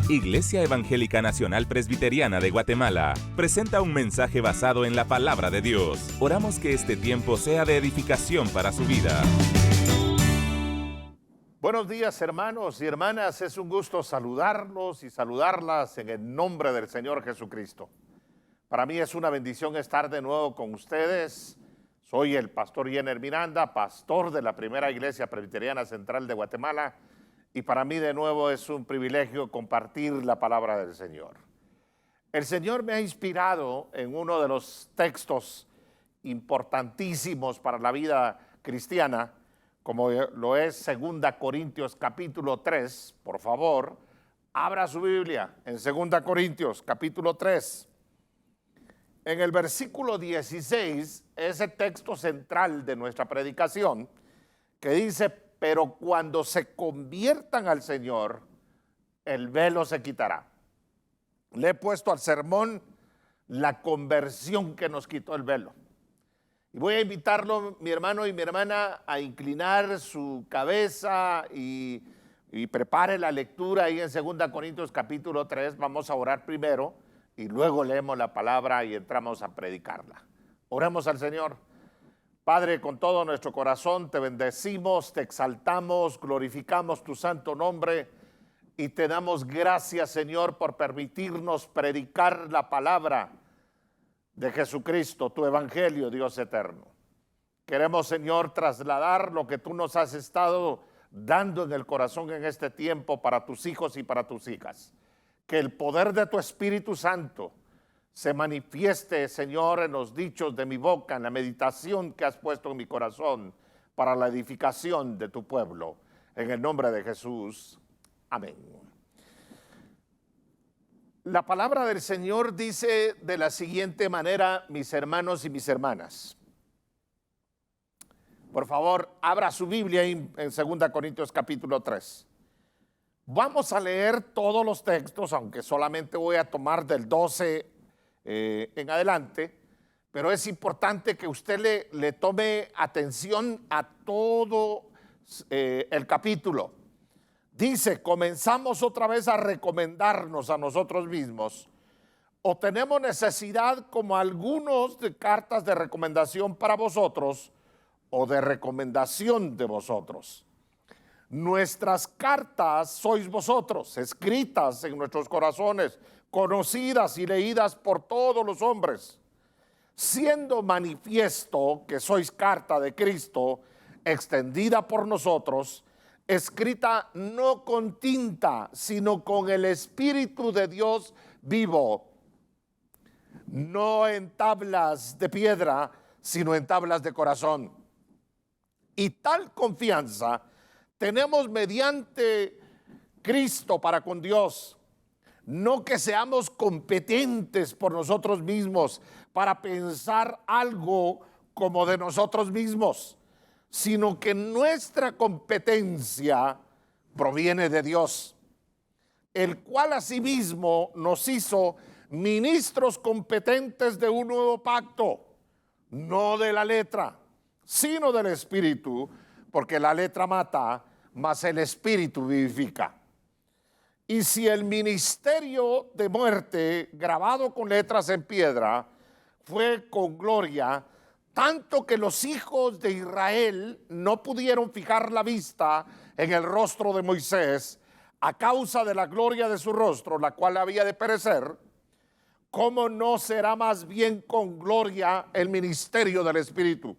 Iglesia Evangélica Nacional Presbiteriana de Guatemala presenta un mensaje basado en la palabra de Dios. Oramos que este tiempo sea de edificación para su vida. Buenos días, hermanos y hermanas. Es un gusto saludarlos y saludarlas en el nombre del Señor Jesucristo. Para mí es una bendición estar de nuevo con ustedes. Soy el pastor Jenner Miranda, pastor de la Primera Iglesia Presbiteriana Central de Guatemala, y para mí de nuevo es un privilegio compartir la palabra del Señor. El Señor me ha inspirado en uno de los textos importantísimos para la vida cristiana, como lo es 2 Corintios capítulo 3. Por favor, abra su Biblia en 2 Corintios capítulo 3. En el versículo 16 es el texto central de nuestra predicación, que dice: pero cuando se conviertan al Señor, el velo se quitará. Le he puesto al sermón la conversión que nos quitó el velo. Y voy a invitarlo, mi hermano y mi hermana, a inclinar su cabeza y prepare la lectura ahí en 2 Corintios capítulo 3. Vamos a orar primero y luego leemos la palabra y entramos a predicarla. Oremos al Señor. Padre, con todo nuestro corazón te bendecimos, te exaltamos, glorificamos tu santo nombre y te damos gracias, Señor, por permitirnos predicar la palabra de Jesucristo, tu evangelio, Dios eterno. Queremos, Señor, trasladar lo que tú nos has estado dando en el corazón en este tiempo para tus hijos y para tus hijas. Que el poder de tu Espíritu Santo se manifieste, Señor, en los dichos de mi boca, en la meditación que has puesto en mi corazón para la edificación de tu pueblo. En el nombre de Jesús. Amén. La palabra del Señor dice de la siguiente manera, mis hermanos y mis hermanas. Por favor, abra su Biblia en 2 Corintios capítulo 3. Vamos a leer todos los textos, aunque solamente voy a tomar del 12 en adelante, pero es importante que usted le tome atención a todo el capítulo. Dice: comenzamos otra vez a recomendarnos a nosotros mismos, o tenemos necesidad como algunos de cartas de recomendación para vosotros, o de recomendación de vosotros. Nuestras cartas sois vosotros, escritas en nuestros corazones, conocidas y leídas por todos los hombres, siendo manifiesto que sois carta de Cristo, extendida por nosotros, escrita no con tinta, sino con el Espíritu de Dios vivo, no en tablas de piedra, sino en tablas de corazón. Y tal confianza tenemos mediante Cristo para con Dios. No que seamos competentes por nosotros mismos para pensar algo como de nosotros mismos, sino que nuestra competencia proviene de Dios, el cual asimismo nos hizo ministros competentes de un nuevo pacto, no de la letra, sino del Espíritu, porque la letra mata, mas el Espíritu vivifica. Y si el ministerio de muerte, grabado con letras en piedra, fue con gloria, tanto que los hijos de Israel no pudieron fijar la vista en el rostro de Moisés a causa de la gloria de su rostro, la cual había de perecer, ¿cómo no será más bien con gloria el ministerio del Espíritu?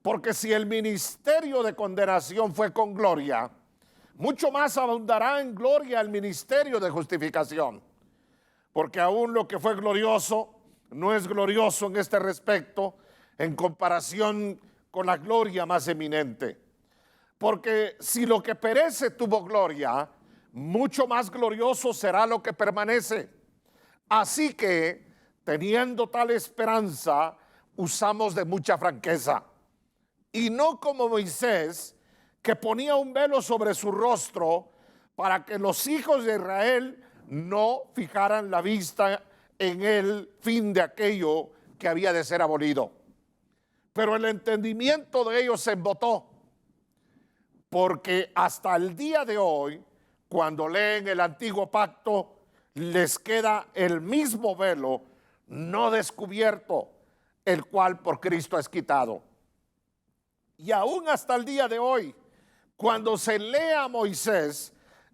Porque si el ministerio de condenación fue con gloria, mucho más abundará en gloria el ministerio de justificación. Porque aún lo que fue glorioso no es glorioso en este respecto en comparación con la gloria más eminente. Porque si lo que perece tuvo gloria, mucho más glorioso será lo que permanece. Así que, teniendo tal esperanza, usamos de mucha franqueza. Y no como Moisés, que ponía un velo sobre su rostro para que los hijos de Israel no fijaran la vista en el fin de aquello que había de ser abolido. Pero el entendimiento de ellos se embotó, porque hasta el día de hoy cuando leen el antiguo pacto, les queda el mismo velo no descubierto, el cual por Cristo es quitado. Y aún hasta el día de hoy, cuando se lee a Moisés,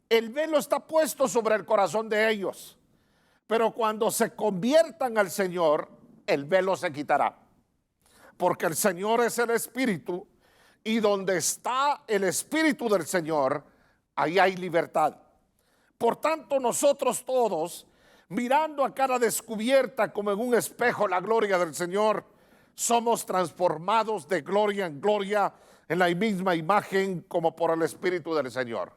el velo está puesto sobre el corazón de ellos. Pero cuando se conviertan al Señor, el velo se quitará. Porque el Señor es el Espíritu, y donde está el Espíritu del Señor, ahí hay libertad. Por tanto, nosotros todos, mirando a cara descubierta como en un espejo la gloria del Señor, somos transformados de gloria en gloria en la misma imagen como por el Espíritu del Señor.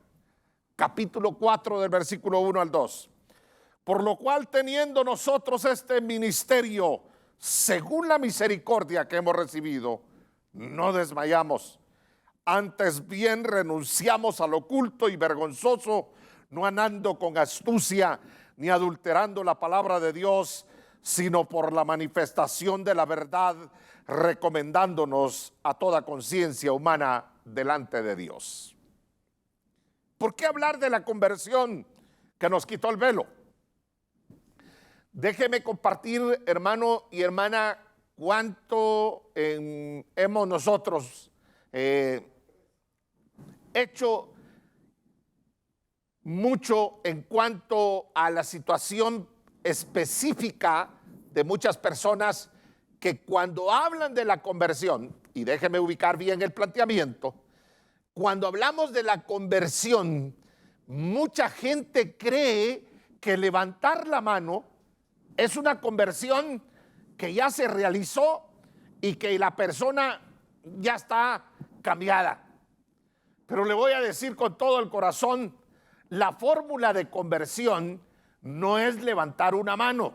Capítulo 4 del versículo 1 al 2. Por lo cual, teniendo nosotros este ministerio, según la misericordia que hemos recibido, no desmayamos. Antes bien renunciamos al oculto y vergonzoso, no andando con astucia ni adulterando la palabra de Dios, sino por la manifestación de la verdad, recomendándonos a toda conciencia humana delante de Dios. ¿Por qué hablar de la conversión que nos quitó el velo? Déjeme compartir, hermano y hermana, cuánto hemos nosotros hecho mucho en cuanto a la situación específica de muchas personas que cuando hablan de la conversión, y déjeme ubicar bien el planteamiento, cuando hablamos de la conversión, mucha gente cree que levantar la mano es una conversión que ya se realizó y que la persona ya está cambiada. Pero le voy a decir con todo el corazón, la fórmula de conversión no es levantar una mano.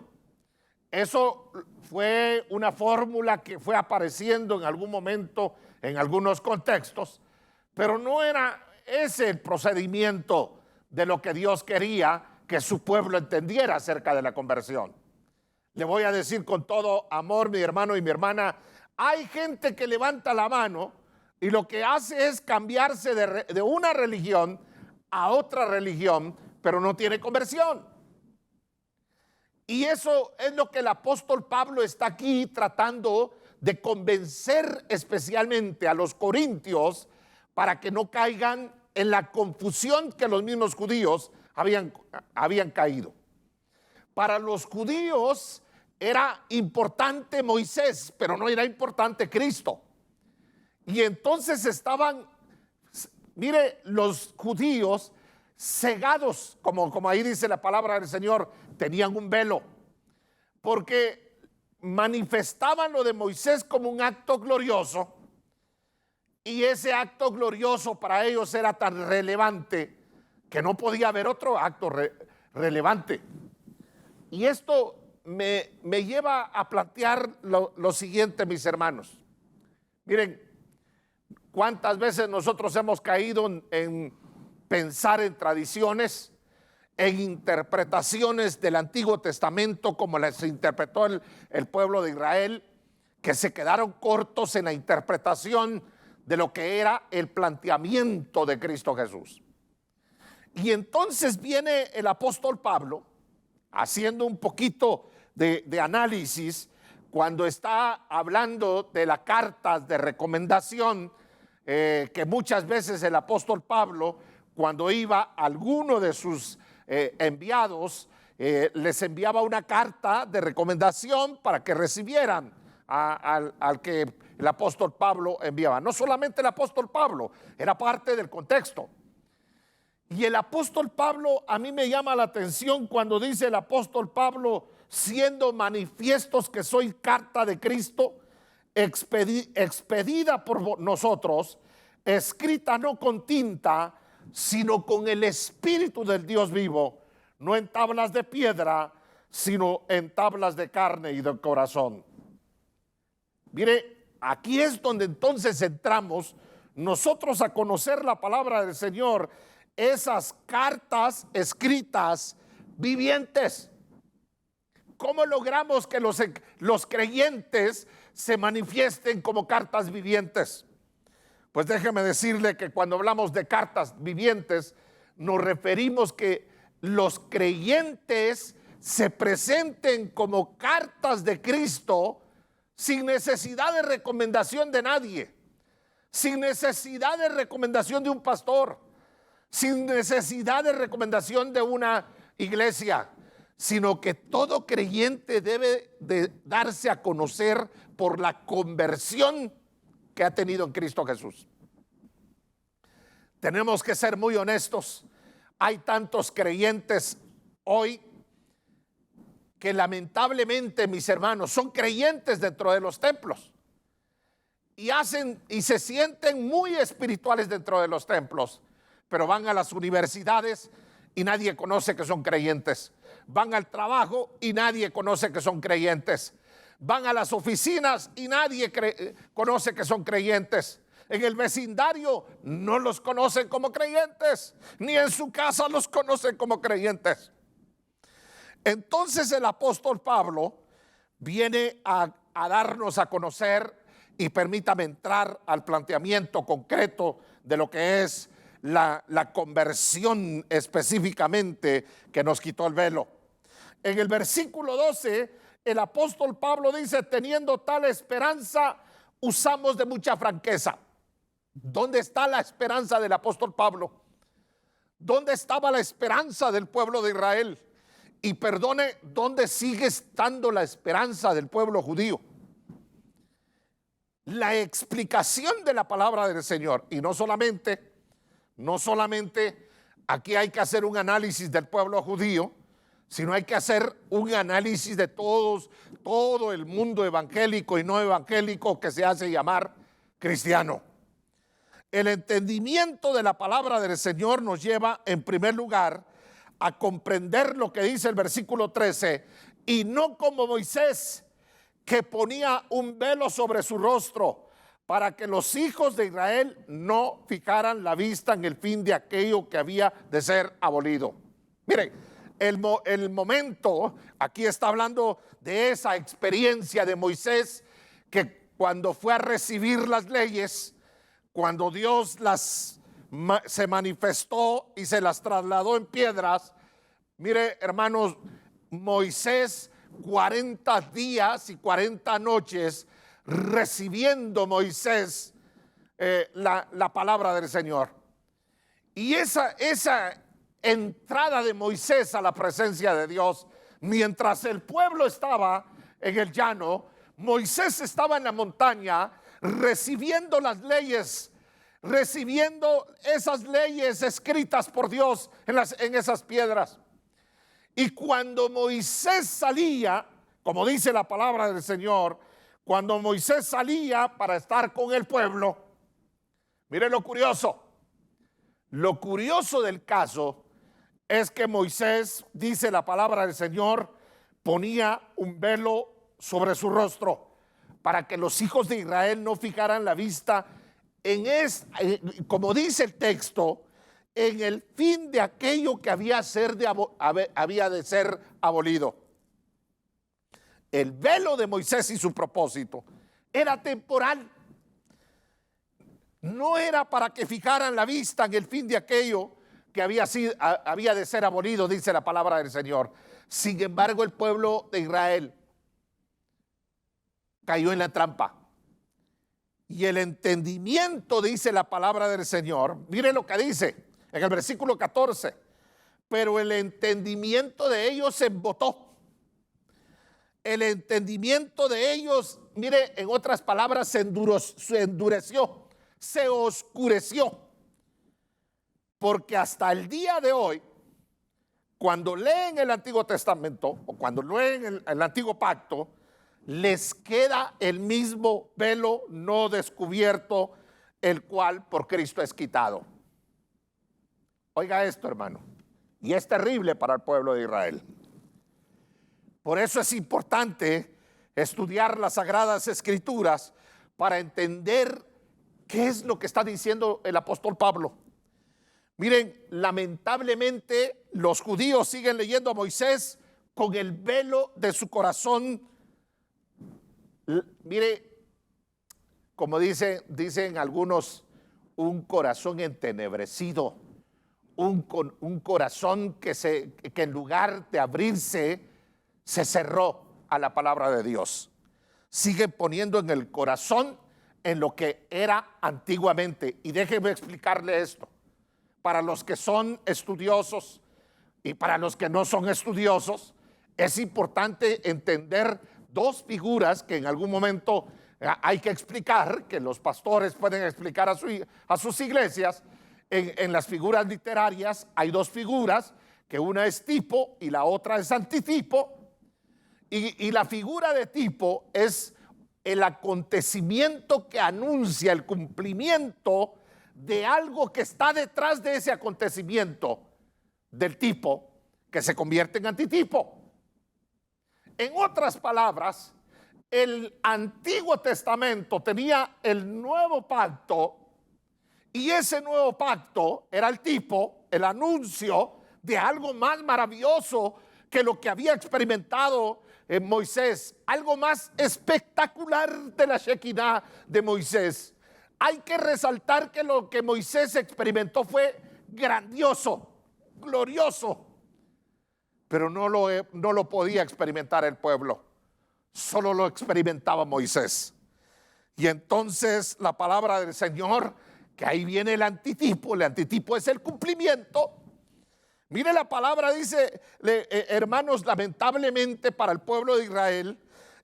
Eso fue una fórmula que fue apareciendo en algún momento, en algunos contextos, pero no era ese el procedimiento de lo que Dios quería que su pueblo entendiera acerca de la conversión. Le voy a decir con todo amor, mi hermano y mi hermana, hay gente que levanta la mano y lo que hace es cambiarse de una religión a otra religión, pero no tiene conversión. Y eso es lo que el apóstol Pablo está aquí tratando de convencer especialmente a los corintios para que no caigan en la confusión que los mismos judíos habían caído. Para los judíos era importante Moisés, pero no era importante Cristo. Y entonces estaban, mire, los judíos cegados, como ahí dice la palabra del Señor, tenían un velo, porque manifestaban lo de Moisés como un acto glorioso, y ese acto glorioso para ellos era tan relevante que no podía haber otro acto relevante. Y esto me lleva a plantear lo siguiente, mis hermanos. Miren, cuántas veces nosotros hemos caído en pensar en tradiciones, en interpretaciones del Antiguo Testamento como las interpretó el pueblo de Israel, que se quedaron cortos en la interpretación de lo que era el planteamiento de Cristo Jesús. Y entonces viene el apóstol Pablo haciendo un poquito de análisis cuando está hablando de las cartas de recomendación que muchas veces el apóstol Pablo, cuando iba a alguno de sus enviados, les enviaba una carta de recomendación para que recibieran al que el apóstol Pablo enviaba. No solamente el apóstol Pablo, era parte del contexto. Y el apóstol Pablo, a mí me llama la atención cuando dice el apóstol Pablo, siendo manifiestos que soy carta de Cristo, expedida por nosotros, escrita no con tinta, sino con el Espíritu del Dios vivo, no en tablas de piedra, sino en tablas de carne y de corazón. Mire, aquí es donde entonces entramos nosotros a conocer la palabra del Señor, esas cartas escritas vivientes. ¿Cómo logramos que los creyentes se manifiesten como cartas vivientes? Pues déjeme decirle que cuando hablamos de cartas vivientes, nos referimos que los creyentes se presenten como cartas de Cristo sin necesidad de recomendación de nadie, sin necesidad de recomendación de un pastor, sin necesidad de recomendación de una iglesia, sino que todo creyente debe de darse a conocer por la conversión que ha tenido en Cristo Jesús. Tenemos que ser muy honestos. Hay tantos creyentes hoy que lamentablemente, mis hermanos, son creyentes dentro de los templos y hacen y se sienten muy espirituales dentro de los templos, pero van a las universidades y nadie conoce que son creyentes. Van al trabajo y nadie conoce que son creyentes. Van a las oficinas y nadie conoce que son creyentes. En el vecindario no los conocen como creyentes, ni en su casa los conocen como creyentes. Entonces el apóstol Pablo viene a darnos a conocer, y permítame entrar al planteamiento concreto de lo que es la conversión específicamente que nos quitó el velo. En el versículo 12, el apóstol Pablo dice: teniendo tal esperanza, usamos de mucha franqueza. ¿Dónde está la esperanza del apóstol Pablo? ¿Dónde estaba la esperanza del pueblo de Israel? Y perdone, ¿dónde sigue estando la esperanza del pueblo judío? La explicación de la palabra del Señor, y no solamente aquí hay que hacer un análisis del pueblo judío, sino hay que hacer un análisis de todo el mundo evangélico y no evangélico que se hace llamar cristiano. El entendimiento de la palabra del Señor nos lleva, en primer lugar, a comprender lo que dice el versículo 13, y no como Moisés, que ponía un velo sobre su rostro para que los hijos de Israel no fijaran la vista en el fin de aquello que había de ser abolido. Miren, el momento, aquí está hablando de esa experiencia de Moisés, que cuando fue a recibir las leyes, cuando Dios se manifestó y se las trasladó en piedras. Mire, hermanos, Moisés 40 días y 40 noches recibiendo Moisés la palabra del Señor. Y esa entrada de Moisés a la presencia de Dios, mientras el pueblo estaba en el llano, Moisés estaba en la montaña recibiendo las leyes, recibiendo esas leyes escritas por Dios en esas piedras. Y cuando Moisés salía, como dice la palabra del Señor, cuando Moisés salía para estar con el pueblo, mire lo curioso del caso es que Moisés, dice la palabra del Señor, ponía un velo sobre su rostro para que los hijos de Israel no fijaran la vista como dice el texto, en el fin de aquello que había de ser abolido. El velo de Moisés y su propósito era temporal. No era para que fijaran la vista en el fin de aquello que había de ser abolido, dice la palabra del Señor. Sin embargo, el pueblo de Israel cayó en la trampa. Y el entendimiento, dice la palabra del Señor, mire lo que dice en el versículo 14, pero el entendimiento de ellos se embotó. El entendimiento de ellos, mire, en otras palabras, se endureció, se oscureció. Porque hasta el día de hoy, cuando leen el Antiguo Testamento o cuando leen el Antiguo Pacto, les queda el mismo velo no descubierto, el cual por Cristo es quitado. Oiga esto, hermano, y es terrible para el pueblo de Israel. Por eso es importante estudiar las Sagradas Escrituras para entender qué es lo que está diciendo el apóstol Pablo. Miren, lamentablemente los judíos siguen leyendo a Moisés con el velo de su corazón. Mire, como dicen algunos, un corazón entenebrecido, un corazón que en lugar de abrirse, se cerró a la palabra de Dios. Siguen poniendo en el corazón en lo que era antiguamente. Y déjeme explicarle esto. Para los que son estudiosos y para los que no son estudiosos, es importante entender dos figuras que en algún momento hay que explicar, que los pastores pueden explicar a sus iglesias. En las figuras literarias hay dos figuras, que una es tipo y la otra es antitipo. Y la figura de tipo es el acontecimiento que anuncia el cumplimiento de algo que está detrás de ese acontecimiento del tipo, que se convierte en antitipo. En otras palabras, el Antiguo Testamento tenía el nuevo pacto, y ese nuevo pacto era el tipo, el anuncio de algo más maravilloso que lo que había experimentado Moisés, algo más espectacular de la Shekinah de Moisés. Hay que resaltar que lo que Moisés experimentó fue grandioso, glorioso, pero no lo podía experimentar el pueblo, solo lo experimentaba Moisés. Y entonces la palabra del Señor, que ahí viene el antitipo es el cumplimiento. Mire, la palabra dice, hermanos, lamentablemente para el pueblo de Israel,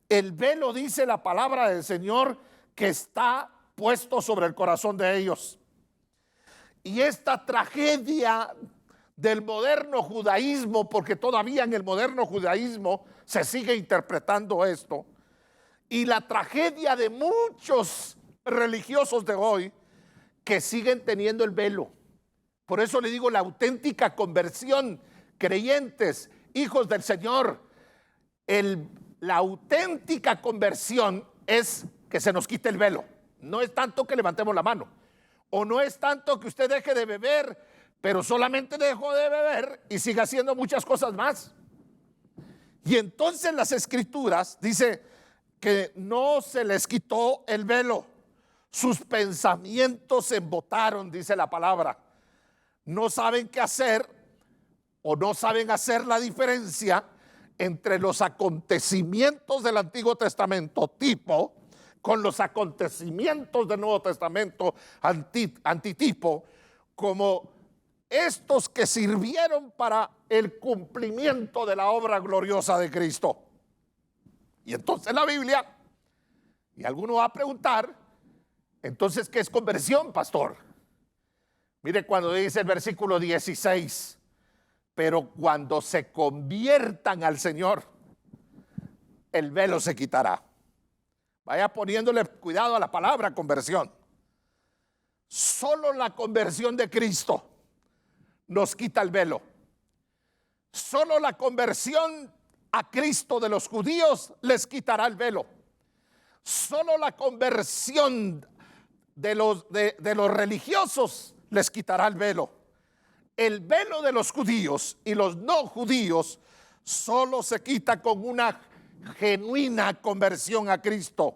el velo, dice la palabra del Señor, que está puesto sobre el corazón de ellos. Y esta tragedia del moderno judaísmo, porque todavía en el moderno judaísmo se sigue interpretando esto, y la tragedia de muchos religiosos de hoy que siguen teniendo el velo. Por eso le digo, la auténtica conversión, creyentes, hijos del Señor, la auténtica conversión es que se nos quite el velo. No es tanto que levantemos la mano, o no es tanto que usted deje de beber, pero solamente dejó de beber y sigue haciendo muchas cosas más. Y entonces las Escrituras dice que no se les quitó el velo, sus pensamientos se embotaron, dice la palabra. No saben qué hacer, o no saben hacer la diferencia entre los acontecimientos del Antiguo Testamento tipo con los acontecimientos del Nuevo Testamento antitipo, como estos que sirvieron para el cumplimiento de la obra gloriosa de Cristo. Y entonces la Biblia, y alguno va a preguntar, entonces, ¿qué es conversión, pastor? Mire, cuando dice el versículo 16, pero cuando se conviertan al Señor, el velo se quitará. Vaya poniéndole cuidado a la palabra conversión. Solo la conversión de Cristo nos quita el velo. Solo la conversión a Cristo de los judíos les quitará el velo. Solo la conversión de los religiosos les quitará el velo. El velo de los judíos y los no judíos solo se quita con una genuina conversión a Cristo.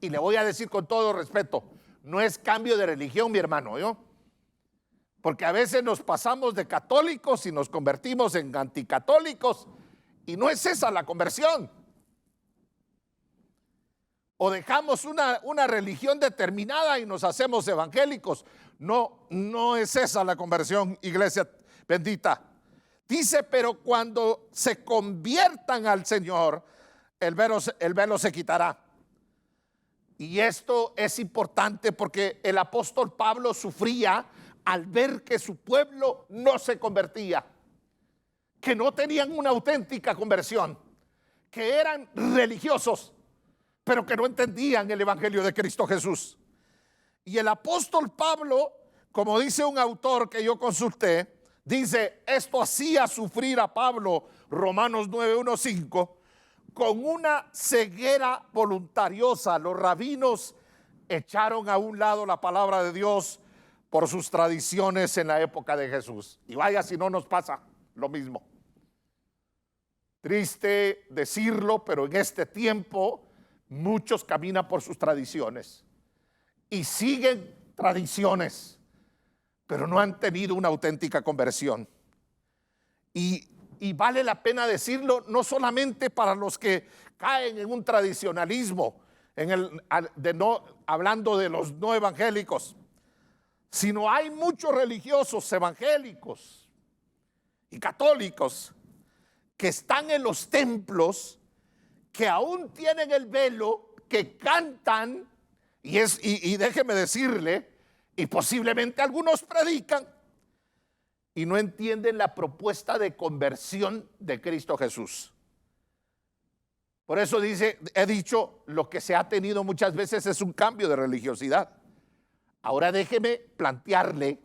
Y le voy a decir con todo respeto, no es cambio de religión, mi hermano, ¿yo? Porque a veces nos pasamos de católicos y nos convertimos en anticatólicos, y no es esa la conversión. O dejamos una religión determinada y nos hacemos evangélicos. No es esa la conversión, iglesia bendita. Dice, pero cuando se conviertan al Señor, el velo se quitará. Y esto es importante porque el apóstol Pablo sufría al ver que su pueblo no se convertía, que no tenían una auténtica conversión, que eran religiosos, pero que no entendían el evangelio de Cristo Jesús. Y el apóstol Pablo, como dice un autor que yo consulté, dice, esto hacía sufrir a Pablo, Romanos 9:1-5, con una ceguera voluntariosa. Los rabinos echaron a un lado la palabra de Dios por sus tradiciones en la época de Jesús. Y vaya si no nos pasa lo mismo. Triste decirlo, pero en este tiempo muchos caminan por sus tradiciones y siguen tradiciones, pero no han tenido una auténtica conversión. Y vale la pena decirlo, no solamente para los que caen en un tradicionalismo, hablando de los no evangélicos, sino hay muchos religiosos evangélicos y católicos que están en los templos, que aún tienen el velo, que cantan, y déjeme decirle, y posiblemente algunos predican, y no entienden la propuesta de conversión de Cristo Jesús. Por eso he dicho, lo que se ha tenido muchas veces es un cambio de religiosidad. Ahora déjeme plantearle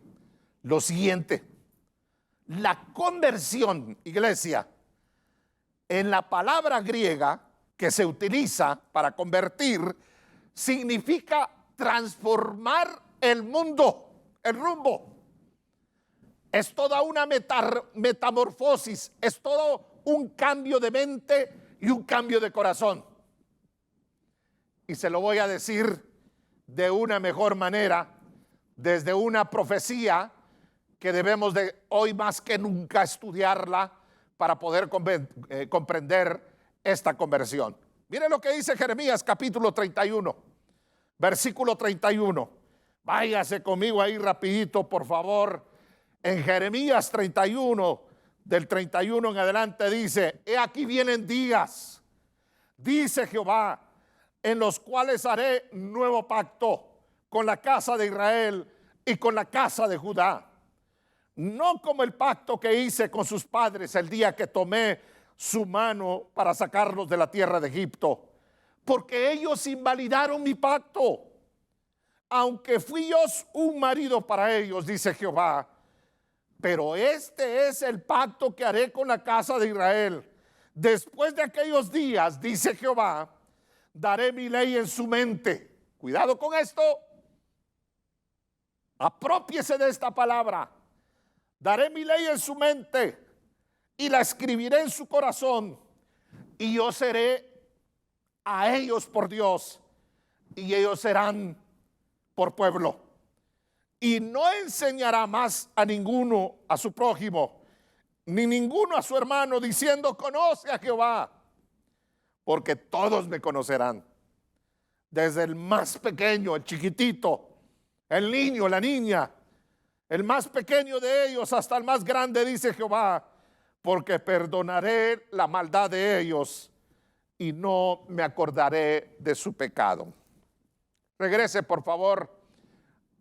lo siguiente. La conversión, iglesia, en la palabra griega que se utiliza para convertir, significa transformar el mundo, el rumbo. Es toda una metamorfosis, es todo un cambio de mente y un cambio de corazón. Y se lo voy a decir de una mejor manera, desde una profecía que debemos de hoy más que nunca estudiarla para poder comprender esta conversión. Mire lo que dice Jeremías capítulo 31, versículo 31. Váyase conmigo ahí rapidito, por favor. En Jeremías 31, del 31 en adelante dice: he aquí vienen días, dice Jehová, en los cuales haré nuevo pacto con la casa de Israel y con la casa de Judá. No como el pacto que hice con sus padres el día que tomé su mano para sacarlos de la tierra de Egipto, porque ellos invalidaron mi pacto, aunque fui yo un marido para ellos, dice Jehová. Pero este es el pacto que haré con la casa de Israel. Después de aquellos días, dice Jehová, daré mi ley en su mente. Cuidado con esto. Aprópiese de esta palabra. Daré mi ley en su mente y la escribiré en su corazón. Y yo seré a ellos por Dios y ellos serán por pueblo. Y no enseñará más a ninguno a su prójimo, ni ninguno a su hermano, diciendo: conoce a Jehová, porque todos me conocerán, desde el más pequeño, el chiquitito, el niño, la niña, el más pequeño de ellos hasta el más grande, dice Jehová, porque perdonaré la maldad de ellos y no me acordaré de su pecado. Regrese, por favor,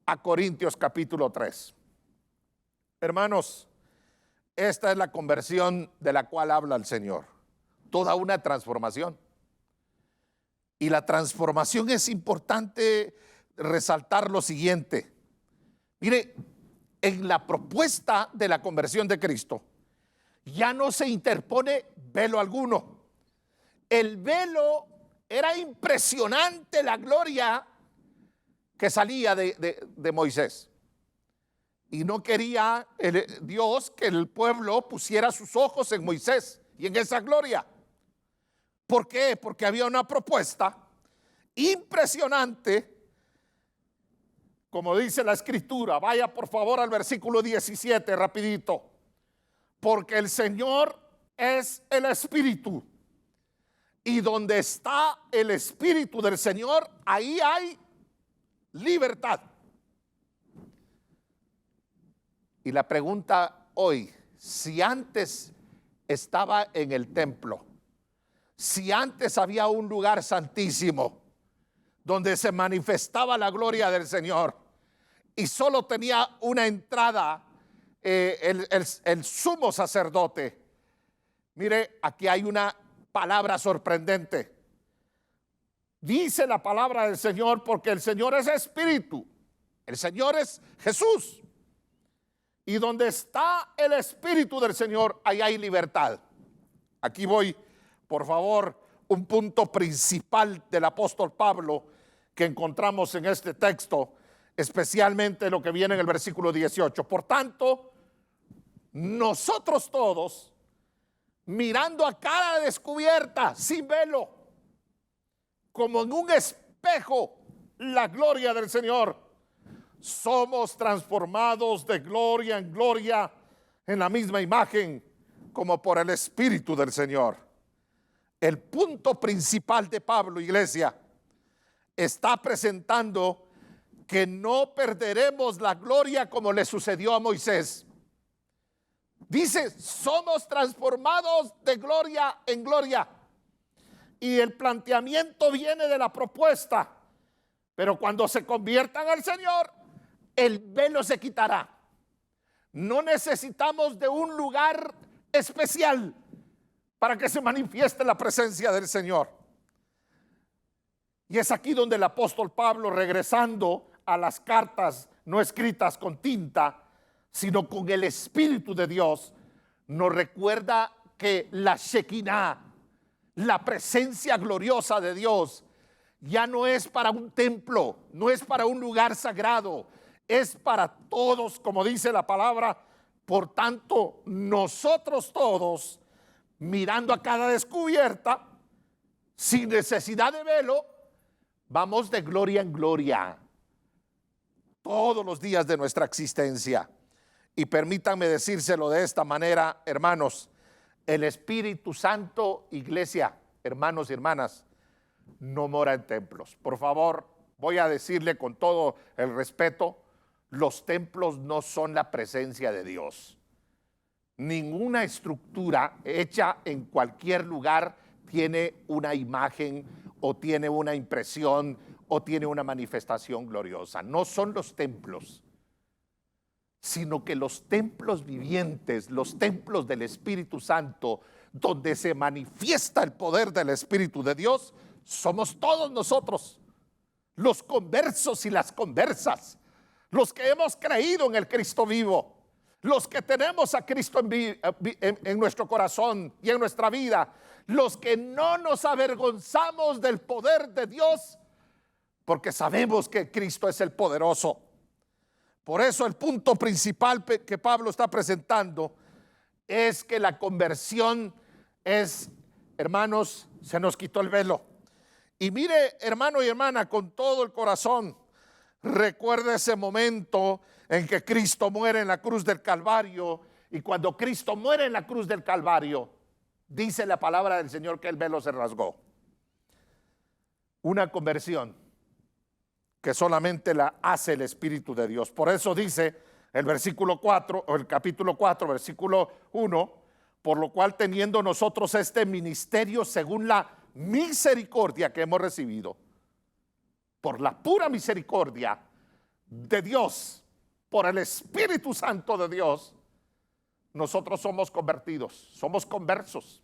a Corintios capítulo 3. Hermanos, esta es la conversión de la cual habla el Señor. Toda una transformación. Y la transformación es importante resaltar lo siguiente. Mire, en la propuesta de la conversión de Cristo ya no se interpone velo alguno. El velo era impresionante, la gloria que salía de Moisés. Y no quería Dios que el pueblo pusiera sus ojos en Moisés y en esa gloria. ¿Por qué? Porque había una propuesta impresionante, como dice la escritura. Vaya por favor al versículo 17 rapidito. Porque el Señor es el Espíritu, y donde está el Espíritu del Señor, ahí hay libertad. Y la pregunta hoy: si antes estaba en el templo, si antes había un lugar santísimo donde se manifestaba la gloria del Señor y solo tenía una entrada el sumo sacerdote, mire, aquí hay una palabra sorprendente. Dice la palabra del Señor, porque el Señor es Espíritu, el Señor es Jesús, y donde está el Espíritu del Señor, ahí hay libertad. Aquí voy, por favor, un punto principal del apóstol Pablo que encontramos en este texto, especialmente lo que viene en el versículo 18. Por tanto, nosotros todos, mirando a cara descubierta, sin velo, como en un espejo, la gloria del Señor, somos transformados de gloria en gloria en la misma imagen como por el Espíritu del Señor. El punto principal de Pablo, iglesia, está presentando que no perderemos la gloria como le sucedió a Moisés. Dice, somos transformados de gloria en gloria. Y el planteamiento viene de la propuesta. Pero cuando se conviertan al Señor, el velo se quitará. No necesitamos de un lugar especial para que se manifieste la presencia del Señor. Y es aquí donde el apóstol Pablo, regresando a las cartas no escritas con tinta, sino con el Espíritu de Dios, nos recuerda que la Shekinah, la presencia gloriosa de Dios, ya no es para un templo, no es para un lugar sagrado, es para todos, como dice la palabra. Por tanto, nosotros todos, mirando a cada descubierta, sin necesidad de velo, vamos de gloria en gloria todos los días de nuestra existencia. Y permítanme decírselo de esta manera, hermanos, el Espíritu Santo, iglesia, hermanos y hermanas, no mora en templos. Por favor, voy a decirle con todo el respeto, los templos no son la presencia de Dios. Ninguna estructura hecha en cualquier lugar tiene una imagen o tiene una impresión o tiene una manifestación gloriosa. No son los templos, sino que los templos vivientes, los templos del Espíritu Santo, donde se manifiesta el poder del Espíritu de Dios, somos todos nosotros, los conversos y las conversas, los que hemos creído en el Cristo vivo, los que tenemos a Cristo en nuestro corazón y en nuestra vida, los que no nos avergonzamos del poder de Dios, porque sabemos que Cristo es el poderoso. Por eso el punto principal que Pablo está presentando es que la conversión es, hermanos, se nos quitó el velo. Y mire, hermano y hermana, con todo el corazón, recuerda ese momento en que Cristo muere en la cruz del Calvario. Y cuando Cristo muere en la cruz del Calvario, dice la palabra del Señor que el velo se rasgó. Una conversión que solamente la hace el Espíritu de Dios. Por eso dice el versículo 4, o el capítulo 4, versículo 1, por lo cual teniendo nosotros este ministerio según la misericordia que hemos recibido, por la pura misericordia de Dios, por el Espíritu Santo de Dios, nosotros somos convertidos, somos conversos.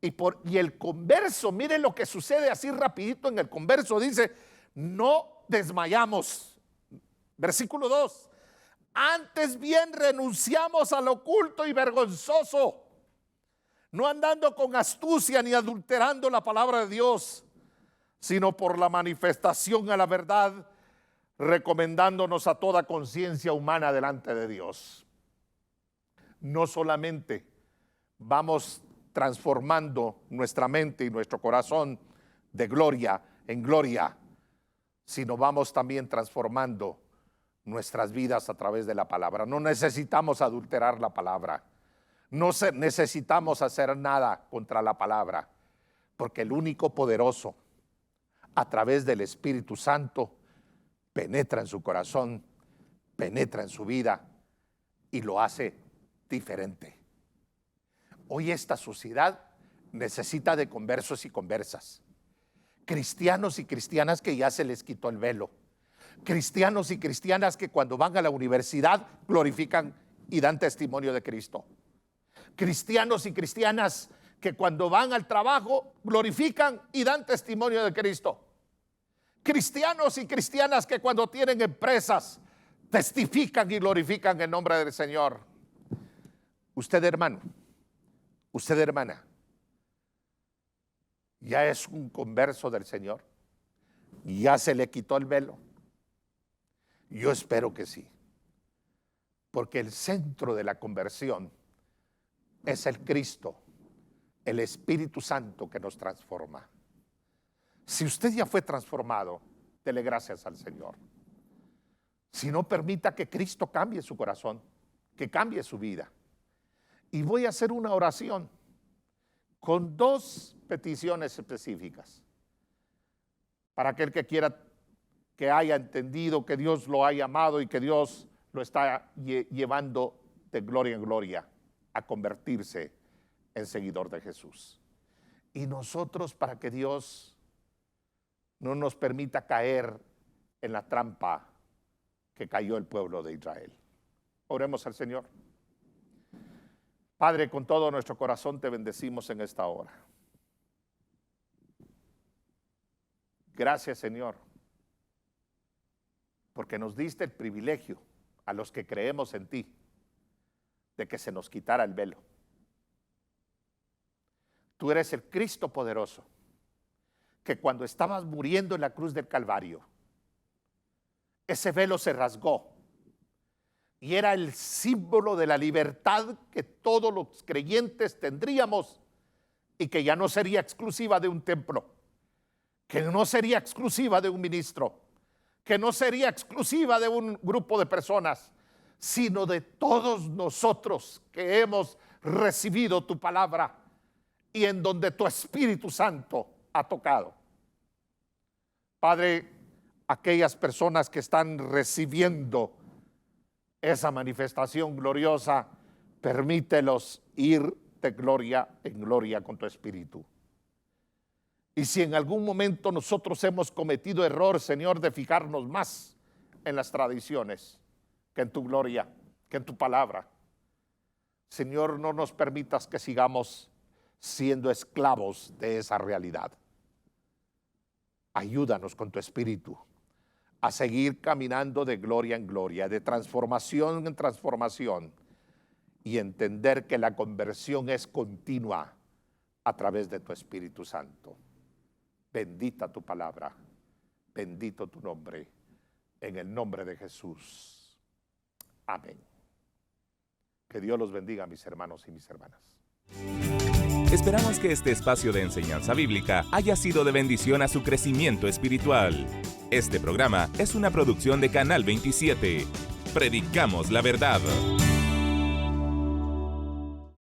Y el converso, miren lo que sucede así rapidito en el converso, dice, no desmayamos. Versículo 2, antes bien renunciamos al oculto y vergonzoso, no andando con astucia ni adulterando la palabra de Dios, sino por la manifestación a la verdad, recomendándonos a toda conciencia humana delante de Dios. No solamente vamos transformando nuestra mente y nuestro corazón de gloria en gloria, sino vamos también transformando nuestras vidas a través de la palabra. No necesitamos adulterar la palabra, no necesitamos hacer nada contra la palabra, porque el único poderoso, a través del Espíritu Santo, penetra en su corazón, penetra en su vida y lo hace diferente. Hoy esta sociedad necesita de conversos y conversas, cristianos y cristianas que ya se les quitó el velo, cristianos y cristianas que cuando van a la universidad glorifican y dan testimonio de Cristo, cristianos y cristianas que cuando van al trabajo glorifican y dan testimonio de Cristo, cristianos y cristianas que cuando tienen empresas testifican y glorifican el nombre del Señor. Usted, hermano, usted, hermana, ya es un converso del Señor, ya se le quitó el velo. Yo espero que sí, porque el centro de la conversión es el Cristo, el Espíritu Santo que nos transforma. Si usted ya fue transformado, dele gracias al Señor. sino permita que Cristo cambie su corazón, que cambie su vida. Y voy a hacer una oración con 2 peticiones específicas. Para aquel que quiera, que haya entendido que Dios lo ha amado y que Dios lo está llevando de gloria en gloria a convertirse en seguidor de Jesús. Y nosotros, para que Dios no nos permita caer en la trampa que cayó el pueblo de Israel. Oremos al Señor. Padre, con todo nuestro corazón te bendecimos en esta hora. Gracias, Señor, porque nos diste el privilegio a los que creemos en ti de que se nos quitara el velo. Tú eres el Cristo poderoso, que cuando estabas muriendo en la cruz del Calvario, ese velo se rasgó y era el símbolo de la libertad que todos los creyentes tendríamos y que ya no sería exclusiva de un templo, que no sería exclusiva de un ministro, que no sería exclusiva de un grupo de personas, sino de todos nosotros que hemos recibido tu palabra y en donde tu Espíritu Santo ha tocado. Padre, aquellas personas que están recibiendo esa manifestación gloriosa, permítelos ir de gloria en gloria con tu Espíritu. Y si en algún momento nosotros hemos cometido error, Señor, de fijarnos más en las tradiciones que en tu gloria, que en tu palabra, Señor, no nos permitas que sigamos siendo esclavos de esa realidad. Ayúdanos con tu Espíritu a seguir caminando de gloria en gloria, de transformación en transformación, y entender que la conversión es continua a través de tu Espíritu Santo. Bendita tu palabra, bendito tu nombre, en el nombre de Jesús. Amén. Que Dios los bendiga, mis hermanos y mis hermanas. Esperamos que este espacio de enseñanza bíblica haya sido de bendición a su crecimiento espiritual. Este programa es una producción de Canal 27. Predicamos la verdad.